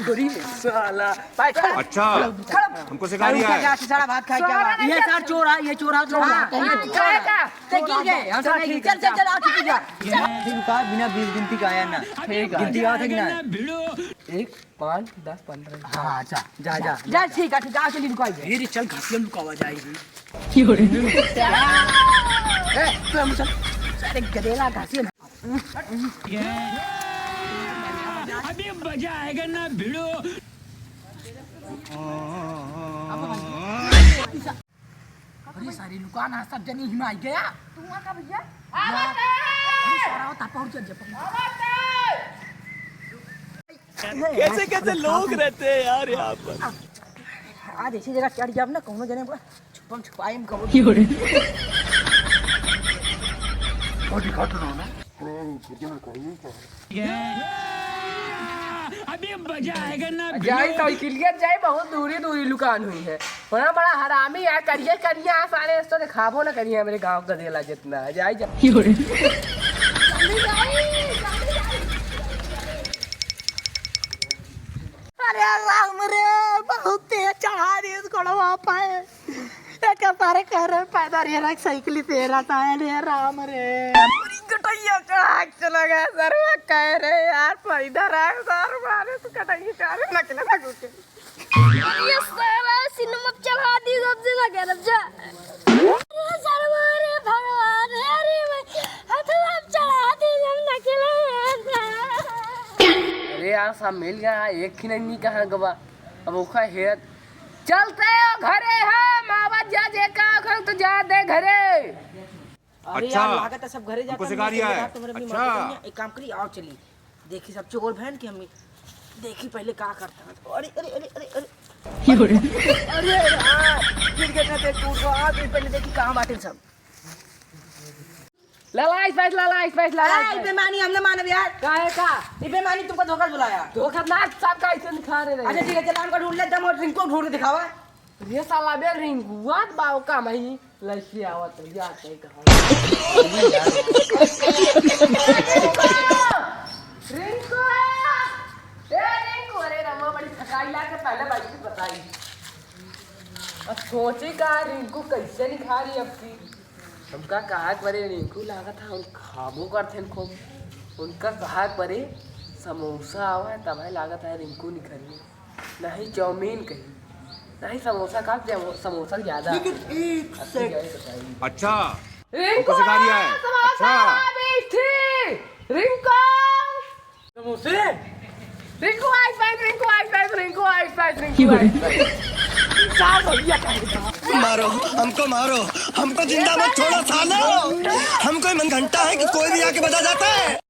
थोड़ी साला। अच्छा हमको सिखा रही है। सारा भात खा क्या? ये सर चोर है, ये चोर है। ते गिर गए। हम सब नहीं। चल चल चल आ चुकी जा। रुका बिना 20 गिनती का आया ना। गिनती आ था कि ना? 1 5 10 15। हां अच्छा जा जा जा ठीक है आ चली रुका। फिर चल घाटिया लुकावा जाएगी। की हो रही है? तू हम चल। अरे गधेला घाटिया। अभी मजा आएगा ना भिड़ो। अरे सारी दुकान आ सब जनी हिमाई गया। तू वहां का भैया? सारा तापा चल जा। कैसे कैसे लोग रहते हैं यार यहाँ पर। आज ऐसी जगह चढ़ जाब ना कहूँ जने छुपम छुपाई में कहो की हो रही अभी मजा आएगा ना जाई तो क्लियर जाई बहुत दूरी दूरी लुकान हुई है। बड़ा बड़ा हरामी है। करिए करिए सारे तो दिखाबो ना करिए मेरे गांव का देला जितना है। जाई जा की हो रही अरे राम रे बहुत तेज चढ़ा दी इसको पाए एक सारे कह रहे पैदा रे रख साइकिल तेरा था रे राम रे पूरी कटैया चढ़ा के चला गया सर कह रहे यार पैदा रख सर मारे तो कटैया चारे नकले ना गुटे ये सारा सिनेमा चढ़ा दी सबसे ना कह जा अरे सर मारे भगवान अरे हथवा चढ़ा दी हम नकले। अरे यार सब मिल गया एक ही नहीं कहां गवा। अब ओखा हेत चलते हो घरे है मावा जा जे का खं तो जा दे घरे। अरे यार लागत है सब घरे जाकर हमको सिखा रिया है। अच्छा एक काम करी आओ चली देखी सब चोर बहन की हम देखी पहले क्या करता है। अरे अरे अरे अरे अरे की हो रही अरे यार गिर गए ना ते टूट गया। पहले देखी कहां बाटे सब। ललाई पैस बेमानी हमने मानव यार काहे का ये बेमानी तुमको धोखा बुलाया। धोखा ना सब का ऐसे दिखा रहे अच्छा ठीक है चल हमको ढूंढ ले दम और रिंको ढूंढ के दिखावा। ये साला बे रिंगुआ बाव का मही लड़की आवत या कहीं कहा रिंको ए रिंको अरे रमा बड़ी थकाई ला के पहले बाई की बताई। अब सोची का रिंकू कैसे निखा रही अब की हमका कहा परे रिंकू लागा था उन खाबो करथे खूब उनका कहा परे समोसा आवा तब लागत है रिंकू निखरी नहीं चाउमीन कहीं नहीं समोसा का समोसा ज्यादा। अच्छा रिंकू हमको सिखा रिया है। समोसा अच्छा रिंकू समोसे रिंकू आइस की हो रही मारो हमको जिंदा मत छोड़ो सालो। हमको मन घंटा है कि कोई भी आके बजा जाता है।